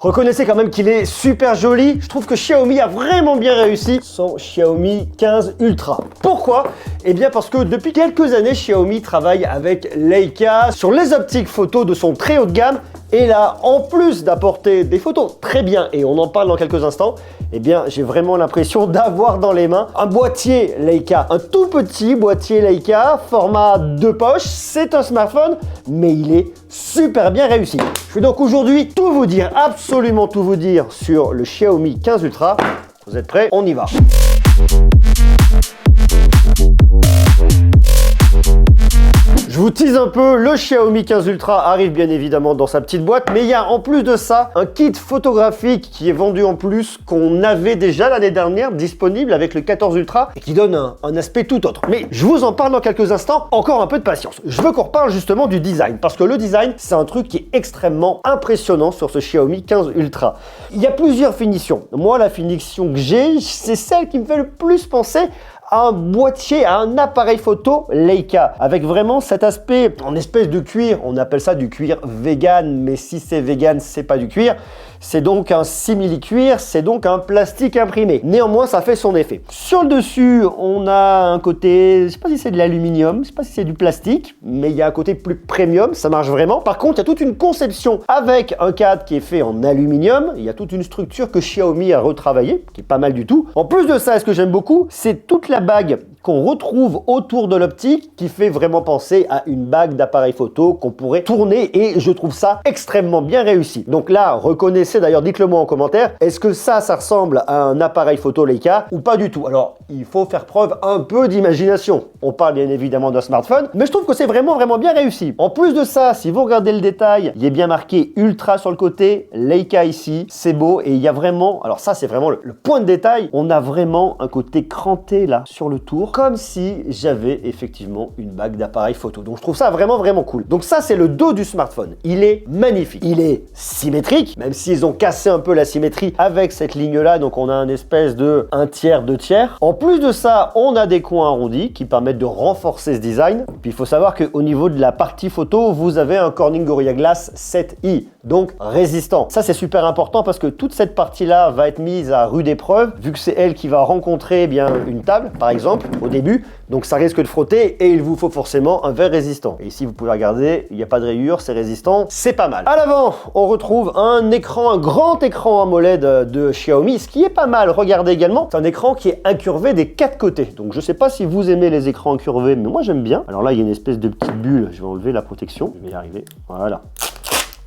Reconnaissez quand même qu'il est super joli. Je trouve que Xiaomi a vraiment bien réussi son Xiaomi 15 Ultra. Pourquoi? Eh bien parce que depuis quelques années, Xiaomi travaille avec Leica sur les optiques photo de son très haut de gamme. Et là, en plus d'apporter des photos très bien, et on en parle dans quelques instants, eh bien j'ai vraiment l'impression d'avoir dans les mains un boîtier Leica, un tout petit boîtier Leica, format de poche. C'est un smartphone, mais il est super bien réussi. Je vais donc aujourd'hui tout vous dire, absolument tout vous dire sur le Xiaomi 15 Ultra. Vous êtes prêts? On y va. Je vous tease un peu, le Xiaomi 15 Ultra arrive bien évidemment dans sa petite boîte, mais il y a en plus de ça un kit photographique qui est vendu en plus, qu'on avait déjà l'année dernière disponible avec le 14 Ultra et qui donne un aspect tout autre. Mais je vous en parle dans quelques instants, encore un peu de patience. Je veux qu'on reparle justement du design, parce que le design, c'est un truc qui est extrêmement impressionnant sur ce Xiaomi 15 Ultra. Il y a plusieurs finitions. Moi, la finition que j'ai, c'est celle qui me fait le plus penser à un boîtier, à un appareil photo Leica, avec vraiment cet aspect en espèce de cuir. On appelle ça du cuir vegan, mais si c'est vegan, c'est pas du cuir. C'est donc un simili-cuir, c'est donc un plastique imprimé. Néanmoins, ça fait son effet. Sur le dessus, on a un côté, je sais pas si c'est de l'aluminium, je sais pas si c'est du plastique, mais il y a un côté plus premium, ça marche vraiment. Par contre, il y a toute une conception avec un cadre qui est fait en aluminium. Il y a toute une structure que Xiaomi a retravaillée, qui est pas mal du tout. En plus de ça, ce que j'aime beaucoup, c'est toute la bague qu'on retrouve autour de l'optique qui fait vraiment penser à une bague d'appareil photo qu'on pourrait tourner, et je trouve ça extrêmement bien réussi. Donc là, reconnaissez d'ailleurs, dites-le moi en commentaire, est-ce que ça ressemble à un appareil photo Leica ou pas du tout? Alors, il faut faire preuve un peu d'imagination. On parle bien évidemment d'un smartphone, mais je trouve que c'est vraiment bien réussi. En plus de ça, si vous regardez le détail, il est bien marqué Ultra sur le côté, Leica ici, c'est beau, et il y a vraiment, alors ça c'est vraiment le point de détail, on a vraiment un côté cranté là sur le tour, comme si j'avais effectivement une bague d'appareil photo. Donc je trouve ça vraiment cool. Donc ça, c'est le dos du smartphone. Il est magnifique. Il est symétrique, même s'ils ont cassé un peu la symétrie avec cette ligne-là. Donc on a un espèce de 1/3, 2/3. En plus de ça, on a des coins arrondis qui permettent de renforcer ce design. Puis il faut savoir qu'au niveau de la partie photo, vous avez un Corning Gorilla Glass 7i, donc résistant. Ça, c'est super important parce que toute cette partie-là va être mise à rude épreuve, vu que c'est elle qui va rencontrer une table, par exemple, au début. Donc ça risque de frotter et il vous faut forcément un verre résistant. Et ici, vous pouvez regarder, il n'y a pas de rayures, c'est résistant, c'est pas mal. À l'avant, on retrouve un grand écran AMOLED de Xiaomi, ce qui est pas mal. Regardez également, c'est un écran qui est incurvé des 4 côtés. Donc je sais pas si vous aimez les écrans incurvés, mais moi j'aime bien. Alors là, il y a une espèce de petite bulle, je vais enlever la protection, je vais y arriver, voilà.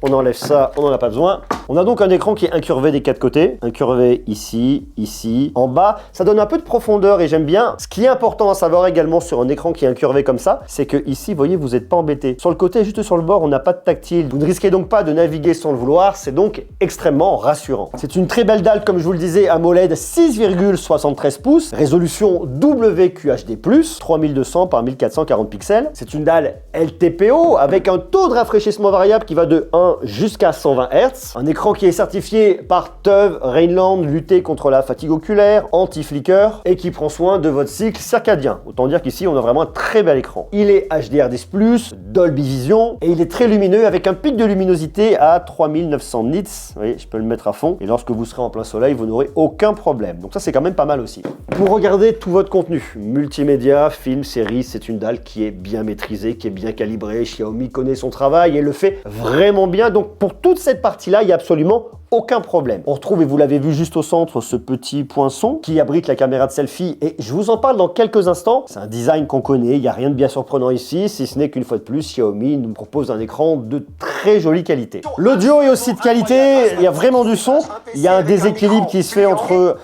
On enlève ça, on n'en a pas besoin. On a donc un écran qui est incurvé des 4 côtés. Incurvé ici, ici, en bas. Ça donne un peu de profondeur et j'aime bien. Ce qui est important à savoir également sur un écran qui est incurvé comme ça, c'est que ici, vous voyez, vous n'êtes pas embêté. Sur le côté, juste sur le bord, on n'a pas de tactile. Vous ne risquez donc pas de naviguer sans le vouloir. C'est donc extrêmement rassurant. C'est une très belle dalle, comme je vous le disais, AMOLED 6,73 pouces. Résolution WQHD+, 3200 par 1440 pixels. C'est une dalle LTPO avec un taux de rafraîchissement variable qui va de 1 jusqu'à 120 Hz. Un écran qui est certifié par TÜV Rheinland, lutter contre la fatigue oculaire, anti-flicker, et qui prend soin de votre cycle circadien. Autant dire qu'ici, on a vraiment un très bel écran. Il est HDR10+, Dolby Vision, et il est très lumineux avec un pic de luminosité à 3900 nits. Vous voyez, je peux le mettre à fond. Et lorsque vous serez en plein soleil, vous n'aurez aucun problème. Donc ça, c'est quand même pas mal aussi. Pour regarder tout votre contenu, multimédia, films, séries, c'est une dalle qui est bien maîtrisée, qui est bien calibrée. Xiaomi connaît son travail et le fait vraiment bien. Donc pour toute cette partie-là, il n'y a absolument aucun problème. On retrouve, et vous l'avez vu juste au centre, ce petit poinçon qui abrite la caméra de selfie, et je vous en parle dans quelques instants. C'est un design qu'on connaît, il n'y a rien de bien surprenant ici, si ce n'est qu'une fois de plus, Xiaomi nous propose un écran de très jolie qualité. L'audio est aussi de qualité, il y a vraiment du son. Il y a un déséquilibre qui se fait entre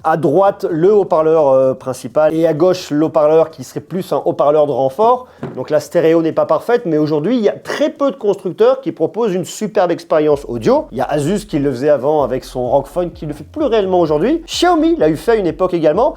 à droite le haut-parleur principal et à gauche le haut-parleur qui serait plus un haut-parleur de renfort. Donc la stéréo n'est pas parfaite, mais aujourd'hui, il y a très peu de constructeurs qui proposent une superbe expérience audio. Il y a Asus qui le faisait avant avec son ROG Phone, qui le fait plus réellement aujourd'hui. Xiaomi l'a eu fait à une époque également.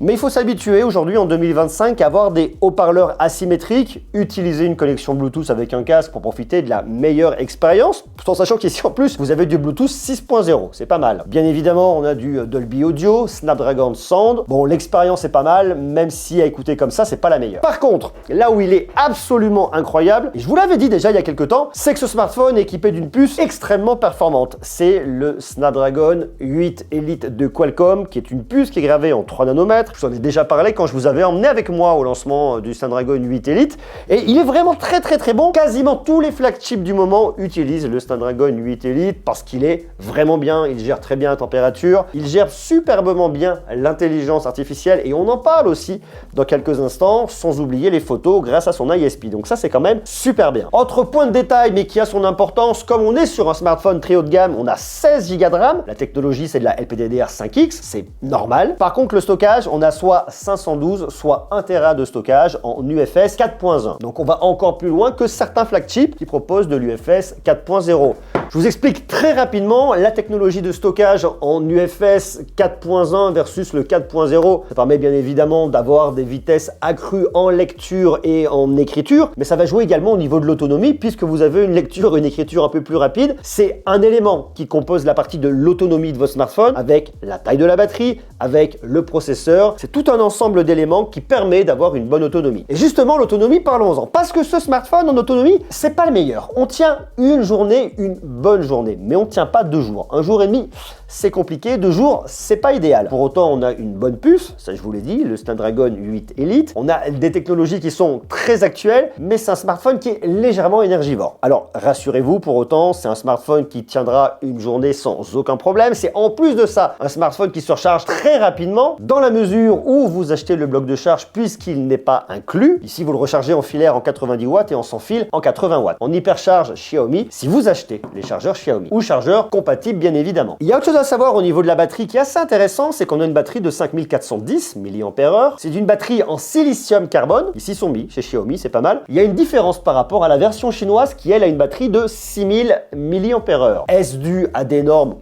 Mais il faut s'habituer aujourd'hui en 2025 à avoir des haut-parleurs asymétriques, utiliser une connexion Bluetooth avec un casque pour profiter de la meilleure expérience, tout en sachant qu'ici en plus vous avez du Bluetooth 6.0, c'est pas mal. Bien évidemment on a du Dolby Audio, Snapdragon Sound, bon l'expérience est pas mal, même si à écouter comme ça c'est pas la meilleure. Par contre, là où il est absolument incroyable, et je vous l'avais dit déjà il y a quelques temps, c'est que ce smartphone est équipé d'une puce extrêmement performante. C'est le Snapdragon 8 Elite de Qualcomm, qui est une puce qui est gravée en 3 nanomètres. Je vous en ai déjà parlé quand je vous avais emmené avec moi au lancement du Snapdragon 8 Elite, et il est vraiment très bon. Quasiment tous les flagships du moment utilisent le Snapdragon 8 Elite parce qu'il est vraiment bien, il gère très bien la température, il gère superbement bien l'intelligence artificielle, et on en parle aussi dans quelques instants, sans oublier les photos grâce à son ISP. Donc ça c'est quand même super bien. Autre point de détail mais qui a son importance, comme on est sur un smartphone très haut de gamme, on a 16 Go de RAM. La technologie c'est de la LPDDR5X, c'est normal. Par contre le stockage, on a soit 512 soit 1 Tera de stockage en UFS 4.1. Donc on va encore plus loin que certains flagships qui proposent de l'UFS 4.0. Je vous explique très rapidement la technologie de stockage en UFS 4.1 versus le 4.0. Ça permet bien évidemment d'avoir des vitesses accrues en lecture et en écriture, mais ça va jouer également au niveau de l'autonomie puisque vous avez une lecture et une écriture un peu plus rapide. C'est un élément qui compose la partie de l'autonomie de votre smartphone avec la taille de la batterie, avec le processeur. C'est tout un ensemble d'éléments qui permet d'avoir une bonne autonomie. Et justement, l'autonomie, parlons-en. Parce que ce smartphone en autonomie, c'est pas le meilleur. On tient une journée, une bonne journée, mais on ne tient pas 2 jours. 1 jour et demi, c'est compliqué. 2 jours, c'est pas idéal. Pour autant, on a une bonne puce, ça je vous l'ai dit, le Snapdragon 8 Elite. On a des technologies qui sont très actuelles, mais c'est un smartphone qui est légèrement énergivore. Alors, rassurez-vous, pour autant, c'est un smartphone qui tiendra une journée sans aucun problème. C'est en plus de ça, un smartphone qui se recharge très rapidement, dans la mesure où vous achetez le bloc de charge, puisqu'il n'est pas inclus. Ici, vous le rechargez en filaire en 90 watts et en sans fil en 80 watts. En hypercharge Xiaomi, si vous achetez les chargeurs Xiaomi, ou chargeurs compatibles bien évidemment. Il y a autre chose à savoir au niveau de la batterie qui est assez intéressant, c'est qu'on a une batterie de 5410 mAh. C'est une batterie en silicium carbone, ici Sombi, chez Xiaomi, c'est pas mal. Il y a une différence par rapport à la version chinoise qui elle a une batterie de 6000 mAh. Est-ce dû à des normes ?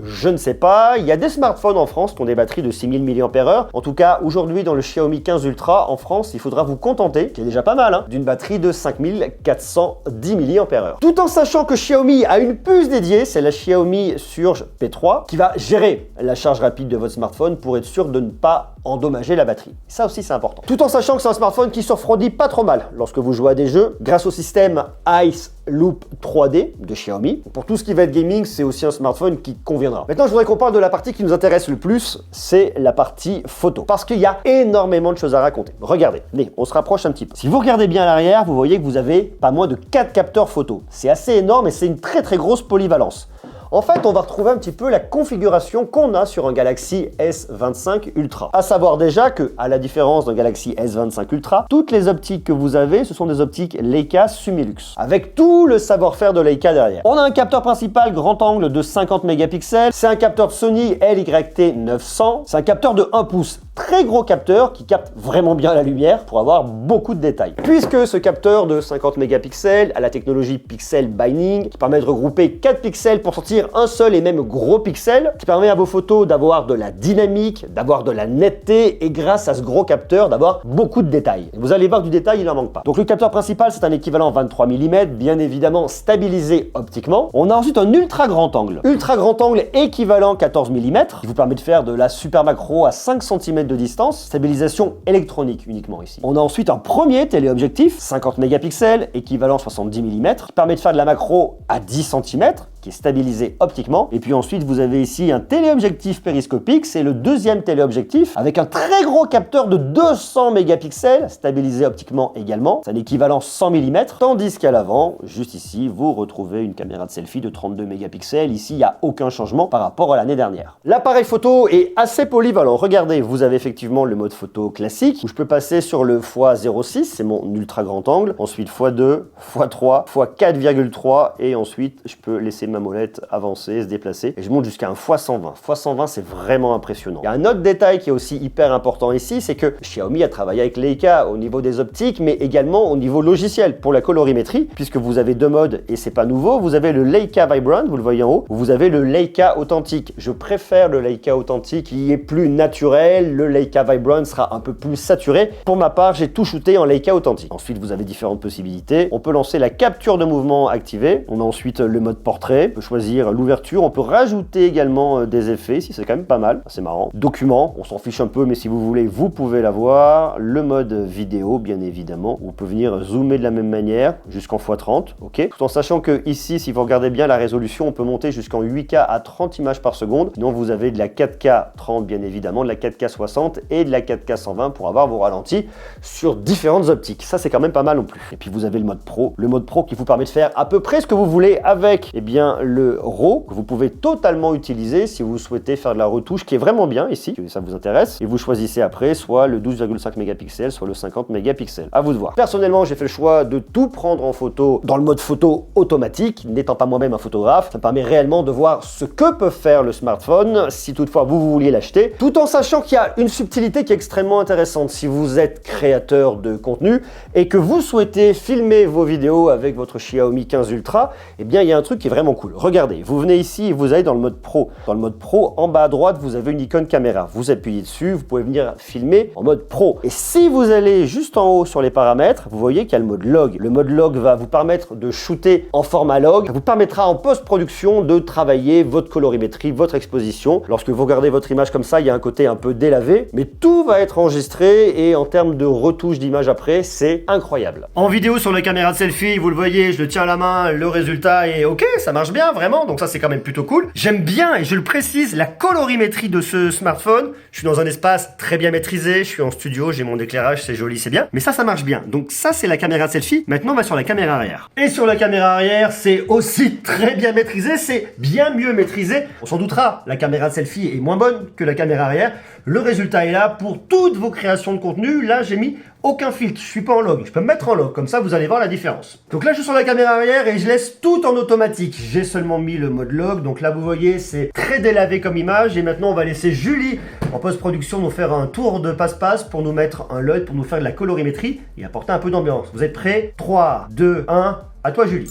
Je ne sais pas, il y a des smartphones en France qui ont des batteries de 6000 mAh. En tout cas, aujourd'hui, dans le Xiaomi 15 Ultra, en France, il faudra vous contenter, qui est déjà pas mal, hein, d'une batterie de 5410 mAh. Tout en sachant que Xiaomi a une puce dédiée, c'est la Xiaomi Surge P3, qui va gérer la charge rapide de votre smartphone pour être sûr de ne pas endommager la batterie. Ça aussi, c'est important. Tout en sachant que c'est un smartphone qui se refroidit pas trop mal lorsque vous jouez à des jeux, grâce au système Ice Loop 3D de Xiaomi. Pour tout ce qui va être gaming, c'est aussi un smartphone qui conviendra. Maintenant, je voudrais qu'on parle de la partie qui nous intéresse le plus, c'est la partie photo. Parce qu'il y a énormément de choses à raconter. Regardez, allez, on se rapproche un petit peu. Si vous regardez bien à l'arrière, vous voyez que vous avez pas moins de 4 capteurs photo. C'est assez énorme et c'est une très grosse polyvalence. En fait, on va retrouver un petit peu la configuration qu'on a sur un Galaxy S25 Ultra. À savoir déjà que, à la différence d'un Galaxy S25 Ultra, toutes les optiques que vous avez, ce sont des optiques Leica Sumilux, avec tout le savoir-faire de Leica derrière. On a un capteur principal grand angle de 50 mégapixels, c'est un capteur Sony LYT900, c'est un capteur de 1 pouce. Très gros capteur qui capte vraiment bien la lumière pour avoir beaucoup de détails. Puisque ce capteur de 50 mégapixels a la technologie Pixel Binding qui permet de regrouper 4 pixels pour sortir un seul et même gros pixel, qui permet à vos photos d'avoir de la dynamique, d'avoir de la netteté et grâce à ce gros capteur d'avoir beaucoup de détails. Et vous allez voir du détail, il n'en manque pas. Donc le capteur principal c'est un équivalent 23 mm, bien évidemment stabilisé optiquement. On a ensuite un ultra grand angle. Ultra grand angle équivalent 14 mm qui vous permet de faire de la super macro à 5 cm de distance, stabilisation électronique uniquement ici. On a ensuite un premier téléobjectif, 50 mégapixels, équivalent 70 mm, qui permet de faire de la macro à 10 cm, qui est stabilisé optiquement. Et puis ensuite, vous avez ici un téléobjectif périscopique, c'est le deuxième téléobjectif, avec un très gros capteur de 200 mégapixels, stabilisé optiquement également. C'est un équivalent 100 mm, tandis qu'à l'avant, juste ici, vous retrouvez une caméra de selfie de 32 mégapixels. Ici, il n'y a aucun changement par rapport à l'année dernière. L'appareil photo est assez polyvalent. Regardez, vous avez effectivement le mode photo classique, où je peux passer sur le x06, c'est mon ultra grand angle, ensuite x2, x3, x4,3, et ensuite, je peux laisser ma ma molette avancer, se déplacer. Et je monte jusqu'à un x120. x120, c'est vraiment impressionnant. Il y a un autre détail qui est aussi hyper important ici, c'est que Xiaomi a travaillé avec Leica au niveau des optiques, mais également au niveau logiciel pour la colorimétrie, puisque vous avez deux modes et c'est pas nouveau. Vous avez le Leica Vibrant, vous le voyez en haut, ou vous avez le Leica Authentique. Je préfère le Leica Authentique qui est plus naturel. Le Leica Vibrant sera un peu plus saturé. Pour ma part, j'ai tout shooté en Leica Authentique. Ensuite, vous avez différentes possibilités. On peut lancer la capture de mouvement activée. On a ensuite le mode portrait. On peut choisir l'ouverture. On peut rajouter également des effets, si c'est quand même pas mal. C'est marrant. Document, on s'en fiche un peu, mais si vous voulez, vous pouvez l'avoir. Le mode vidéo, bien évidemment. On peut venir zoomer de la même manière jusqu'en x30. Ok. Tout en sachant que ici, si vous regardez bien la résolution, on peut monter jusqu'en 8K à 30 images par seconde. Sinon, vous avez de la 4K 30, bien évidemment, de la 4K 60 et de la 4K 120 pour avoir vos ralentis sur différentes optiques. Ça, c'est quand même pas mal non plus. Et puis, vous avez le mode pro. Le mode pro qui vous permet de faire à peu près ce que vous voulez avec, eh bien, le RAW que vous pouvez totalement utiliser si vous souhaitez faire de la retouche qui est vraiment bien ici, si ça vous intéresse. Et vous choisissez après soit le 12,5 mégapixels, soit le 50 mégapixels. À vous de voir. Personnellement, j'ai fait le choix de tout prendre en photo dans le mode photo automatique. N'étant pas moi-même un photographe, ça me permet réellement de voir ce que peut faire le smartphone si toutefois vous vouliez l'acheter, tout en sachant qu'il y a une subtilité qui est extrêmement intéressante. Si vous êtes créateur de contenu et que vous souhaitez filmer vos vidéos avec votre Xiaomi 15 Ultra, eh bien il y a un truc qui est vraiment cool. Regardez, vous venez ici et vous allez dans le mode pro. Dans le mode pro, en bas à droite, vous avez une icône caméra. Vous appuyez dessus, vous pouvez venir filmer en mode pro. Et si vous allez juste en haut sur les paramètres, vous voyez qu'il y a le mode log. Le mode log va vous permettre de shooter en format log. Ça vous permettra en post-production de travailler votre colorimétrie, votre exposition. Lorsque vous regardez votre image comme ça, il y a un côté un peu délavé, mais tout va être enregistré et en termes de retouche d'image après, c'est incroyable. En vidéo sur la caméra de selfie, vous le voyez, je le tiens à la main, le résultat est ok, ça marche bien vraiment, donc ça c'est quand même plutôt cool. J'aime bien, et je le précise, la colorimétrie de ce smartphone. Je suis dans un espace très bien maîtrisé, je suis en studio, j'ai mon éclairage, c'est joli, c'est bien, mais ça marche bien. Donc ça c'est la caméra de selfie. Maintenant on va sur la caméra arrière. Et sur la caméra arrière, c'est aussi très bien maîtrisé, c'est bien mieux maîtrisé. On s'en doutera, la caméra de selfie est moins bonne que la caméra arrière. Le résultat est là pour toutes vos créations de contenu. Là, j'ai mis aucun filtre, je suis pas en log. Je peux me mettre en log, comme ça vous allez voir la différence. Donc là, je suis sur la caméra arrière et je laisse tout en automatique. J'ai seulement mis le mode log, donc là vous voyez, c'est très délavé comme image. Et maintenant, on va laisser Julie en post-production nous faire un tour de passe-passe pour nous mettre un LUT, pour nous faire de la colorimétrie et apporter un peu d'ambiance. Vous êtes prêts? 3, 2, 1, à toi Julie.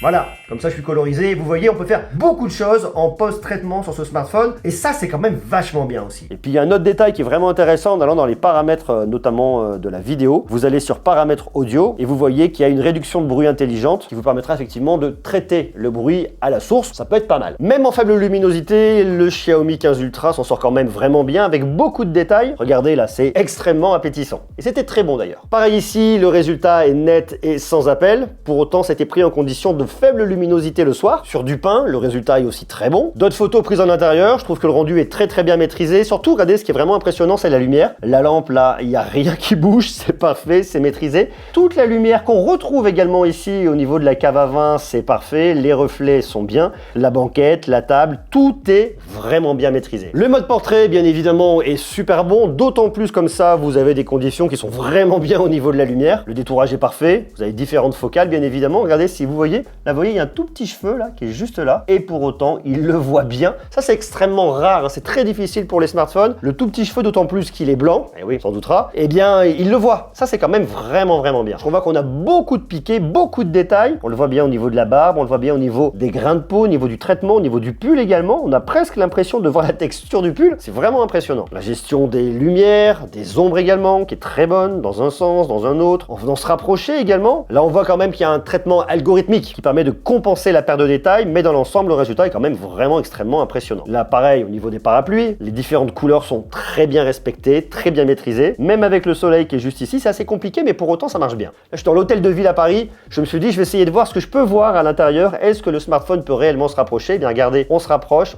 Voilà, comme ça je suis colorisé. Vous voyez, on peut faire beaucoup de choses en post-traitement sur ce smartphone. Et ça, c'est quand même vachement bien aussi. Et puis, il y a un autre détail qui est vraiment intéressant en allant dans les paramètres, notamment de la vidéo. Vous allez sur paramètres audio et vous voyez qu'il y a une réduction de bruit intelligente qui vous permettra effectivement de traiter le bruit à la source. Ça peut être pas mal. Même en faible luminosité, le Xiaomi 15 Ultra s'en sort quand même vraiment bien avec beaucoup de détails. Regardez là, c'est extrêmement appétissant. Et c'était très bon d'ailleurs. Pareil ici, le résultat est net et sans appel. Pour autant, c'était pris en condition de faible luminosité le soir. Sur du pain, le résultat est aussi très bon. D'autres photos prises en intérieur, je trouve que le rendu est très bien maîtrisé. Surtout, regardez, ce qui est vraiment impressionnant, c'est la lumière. La lampe, là, il n'y a rien qui bouge, c'est parfait, c'est maîtrisé. Toute la lumière qu'on retrouve également ici au niveau de la cave à vin, c'est parfait. Les reflets sont bien. La banquette, la table, tout est vraiment bien maîtrisé. Le mode portrait, bien évidemment, est super bon. D'autant plus comme ça, vous avez des conditions qui sont vraiment bien au niveau de la lumière. Le détourage est parfait. Vous avez différentes focales, bien évidemment. Regardez, si vous voyez, là, vous voyez, il y a un tout petit cheveu là qui est juste là et pour autant il le voit bien. Ça c'est extrêmement rare, hein. C'est très difficile pour les smartphones. Le tout petit cheveu, d'autant plus qu'il est blanc, et oui, sans doutera, eh bien il le voit. Ça c'est quand même vraiment bien. On voit qu'on a beaucoup de piqués, beaucoup de détails. On le voit bien au niveau de la barbe, on le voit bien au niveau des grains de peau, au niveau du traitement, au niveau du pull également. On a presque l'impression de voir la texture du pull. C'est vraiment impressionnant. La gestion des lumières, des ombres également, qui est très bonne dans un sens, dans un autre. En venant se rapprocher également. Là on voit quand même qu'il y a un traitement algorithmique qui permet de compenser la perte de détails, mais dans l'ensemble, le résultat est quand même vraiment extrêmement impressionnant. Là, pareil, au niveau des parapluies, les différentes couleurs sont très bien respectées, très bien maîtrisées. Même avec le soleil qui est juste ici, c'est assez compliqué, mais pour autant, ça marche bien. Là, je suis dans l'hôtel de ville à Paris. Je me suis dit, je vais essayer de voir ce que je peux voir à l'intérieur. Est-ce que le smartphone peut réellement se rapprocher? Eh bien, regardez, on se rapproche,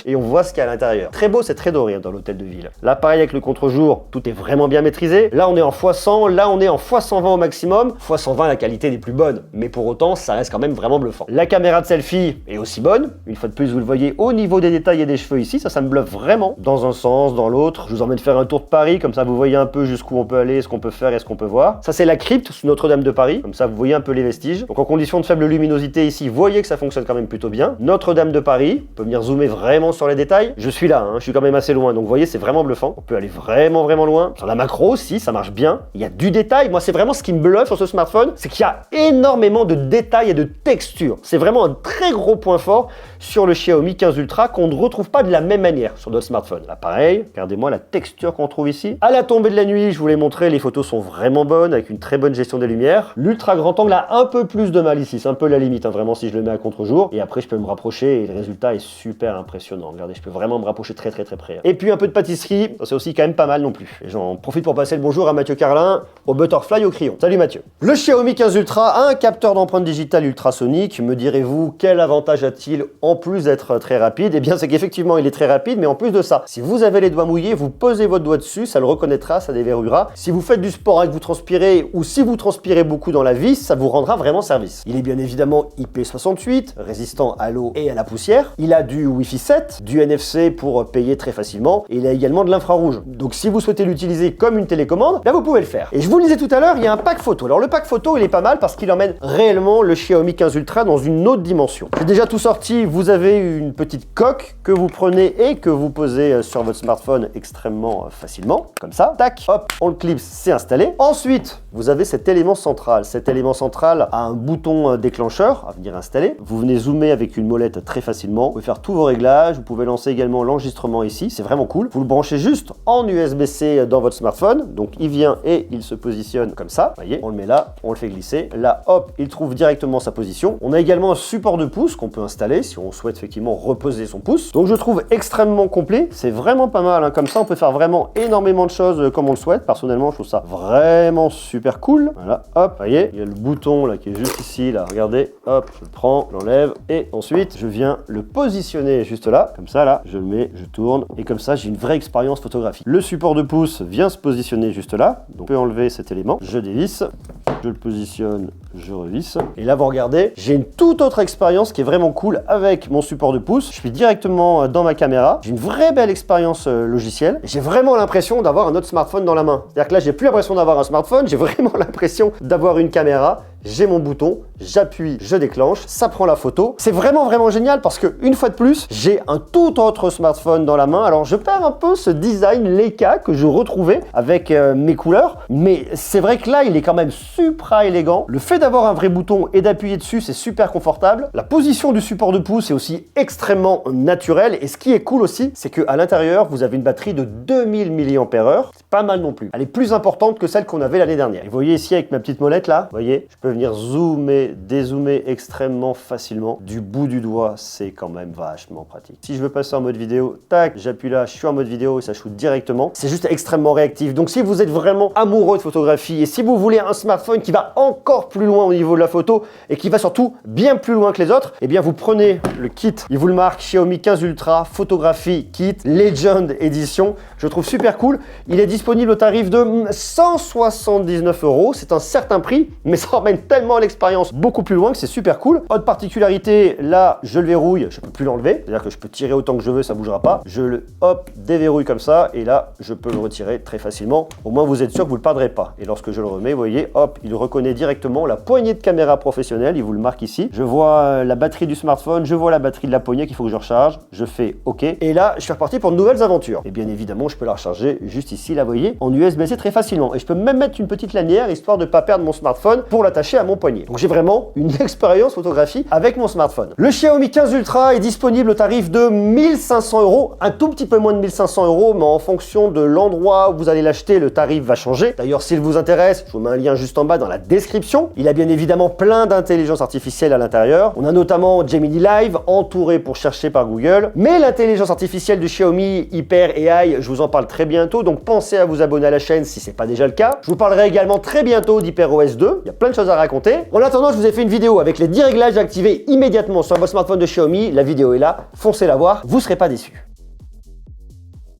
et on voit ce qu'il y a à l'intérieur. Très beau, c'est très doré hein, dans l'hôtel de ville. Là, pareil, avec le contre-jour, tout est vraiment bien maîtrisé. Là, on est en x100, là, on est en x120 au maximum. x120, la qualité n'est plus bonne, mais pour autant, ça reste reste quand même vraiment bluffant. La caméra de selfie est aussi bonne. Une fois de plus, vous le voyez au niveau des détails et des cheveux ici, ça me bluffe vraiment. Dans un sens, dans l'autre. Je vous emmène faire un tour de Paris, comme ça vous voyez un peu jusqu'où on peut aller, ce qu'on peut faire et ce qu'on peut voir. Ça c'est la crypte sous Notre-Dame de Paris, comme ça vous voyez un peu les vestiges. Donc en condition de faible luminosité ici, vous voyez que ça fonctionne quand même plutôt bien. Notre-Dame de Paris, on peut venir zoomer vraiment sur les détails. Je suis là, je suis quand même assez loin, donc vous voyez c'est vraiment bluffant. On peut aller vraiment loin. Sur la macro aussi, ça marche bien. Il y a du détail. Moi c'est vraiment ce qui me bluffe sur ce smartphone, c'est qu'il y a énormément de détails et de textures. C'est vraiment un très gros point fort sur le Xiaomi 15 Ultra qu'on ne retrouve pas de la même manière sur d'autres smartphones. Là pareil, regardez-moi la texture qu'on trouve ici. À la tombée de la nuit, je vous l'ai montré, les photos sont vraiment bonnes avec une très bonne gestion des lumières. L'ultra grand angle a un peu plus de mal ici, c'est un peu la limite, vraiment si je le mets à contre-jour. Et après je peux me rapprocher et le résultat est super impressionnant. Regardez, je peux vraiment me rapprocher très près. Et puis un peu de pâtisserie, c'est aussi quand même pas mal non plus. Et j'en profite pour passer le bonjour à Mathieu Carlin, au Butterfly au crayon. Salut Mathieu. Le Xiaomi 15 Ultra a un capteur d'empreinte digitale ultrasonique. Me direz-vous, quel avantage a-t-il en plus d'être très rapide? Eh bien c'est qu'effectivement il est très rapide, mais en plus de ça, si vous avez les doigts mouillés, vous posez votre doigt dessus, ça le reconnaîtra, ça déverrouillera. Si vous faites du sport et que vous transpirez, ou si vous transpirez beaucoup dans la vis, ça vous rendra vraiment service. Il est bien évidemment IP68, résistant à l'eau et à la poussière. Il a du Wi-Fi 7, du NFC pour payer très facilement, et il a également de l'infrarouge. Donc si vous souhaitez l'utiliser comme une télécommande, là vous pouvez le faire. Et je vous le disais tout à l'heure, il y a un pack photo. Alors le pack photo, il est pas mal parce qu'il emmène réellement le Xiaomi 15 Ultra dans une autre dimension. J'ai déjà tout sorti, vous avez une petite coque que vous prenez et que vous posez sur votre smartphone extrêmement facilement, comme ça, tac, hop, on le clipse, c'est installé. Ensuite, vous avez cet élément central. Cet élément central a un bouton déclencheur à venir installer. Vous venez zoomer avec une molette très facilement. Vous pouvez faire tous vos réglages. Vous pouvez lancer également l'enregistrement ici. C'est vraiment cool. Vous le branchez juste en USB-C dans votre smartphone. Donc, il vient et il se positionne comme ça. Vous voyez, on le met là, on le fait glisser. Là, hop, il trouve directement sa position. On a également un support de pouce qu'on peut installer si on souhaite effectivement reposer son pouce. Donc, je trouve extrêmement complet. C'est vraiment pas mal. Comme ça, on peut faire vraiment énormément de choses comme on le souhaite. Personnellement, je trouve ça vraiment super cool. Voilà, hop, vous voyez, il y a le bouton là qui est juste ici, là, regardez, hop, je le prends, je l'enlève, et ensuite, je viens le positionner juste là, comme ça, là, je le mets, je tourne, et comme ça, j'ai une vraie expérience photographique. Le support de pouce vient se positionner juste là, donc on peut enlever cet élément, je dévisse, je le positionne, je revisse, et là, vous regardez, j'ai une toute autre expérience qui est vraiment cool avec mon support de pouce. Je suis directement dans ma caméra, j'ai une vraie belle expérience logicielle, j'ai vraiment l'impression d'avoir un autre smartphone dans la main. C'est-à-dire que là, j'ai plus l'impression d'avoir un smartphone, j'ai vraiment l'impression d'avoir une caméra. J'ai mon bouton, j'appuie, je déclenche, ça prend la photo. C'est vraiment génial parce que, une fois de plus, j'ai un tout autre smartphone dans la main. Alors, je perds un peu ce design Leica que je retrouvais avec mes couleurs, mais c'est vrai que là, il est quand même super élégant. Le fait d'avoir un vrai bouton et d'appuyer dessus, c'est super confortable. La position du support de pouce est aussi extrêmement naturelle. Et ce qui est cool aussi, c'est qu'à l'intérieur, vous avez une batterie de 2000 mAh. C'est pas mal non plus. Elle est plus importante que celle qu'on avait l'année dernière. Et vous voyez ici avec ma petite molette là, vous voyez, je peux venir zoomer, dézoomer extrêmement facilement. Du bout du doigt, c'est quand même vachement pratique. Si je veux passer en mode vidéo, tac, j'appuie là, je suis en mode vidéo et ça shoot directement. C'est juste extrêmement réactif. Donc si vous êtes vraiment amoureux de photographie et si vous voulez un smartphone qui va encore plus loin au niveau de la photo et qui va surtout bien plus loin que les autres, eh bien vous prenez le kit, il vous le marque Xiaomi 15 Ultra Photographie Kit Legend Edition. Je le trouve super cool. Il est disponible au tarif de 179 €. C'est un certain prix, mais ça emmène tellement l'expérience beaucoup plus loin que c'est super cool. Autre particularité, là, je le verrouille, je peux plus l'enlever. C'est-à-dire que je peux tirer autant que je veux, ça bougera pas. Je le, hop, déverrouille comme ça, et là, je peux le retirer très facilement. Au moins, vous êtes sûr que vous le perdrez pas. Et lorsque je le remets, vous voyez, hop, il reconnaît directement la poignée de caméra professionnelle. Il vous le marque ici. Je vois la batterie du smartphone, je vois la batterie de la poignée qu'il faut que je recharge. Je fais OK. Et là, je suis reparti pour de nouvelles aventures. Et bien évidemment, je peux la recharger juste ici, là, vous voyez, en USB-C très facilement. Et je peux même mettre une petite lanière, histoire de ne pas perdre mon smartphone pour l'attacher à mon poignet. Donc j'ai vraiment une expérience photographie avec mon smartphone. Le Xiaomi 15 Ultra est disponible au tarif de 1500 €, un tout petit peu moins de 1500 €, mais en fonction de l'endroit où vous allez l'acheter, le tarif va changer. D'ailleurs, s'il vous intéresse, je vous mets un lien juste en bas dans la description. Il a bien évidemment plein d'intelligence artificielle à l'intérieur. On a notamment Gemini Live, entouré pour chercher par Google. Mais l'intelligence artificielle de Xiaomi Hyper AI, je vous en parle très bientôt, donc pensez à vous abonner à la chaîne si c'est pas déjà le cas. Je vous parlerai également très bientôt d'HyperOS 2. Il y a plein de choses à raconter. En attendant, je vous ai fait une vidéo avec les 10 réglages activés immédiatement sur votre smartphone de Xiaomi. La vidéo est là, foncez la voir, vous ne serez pas déçus.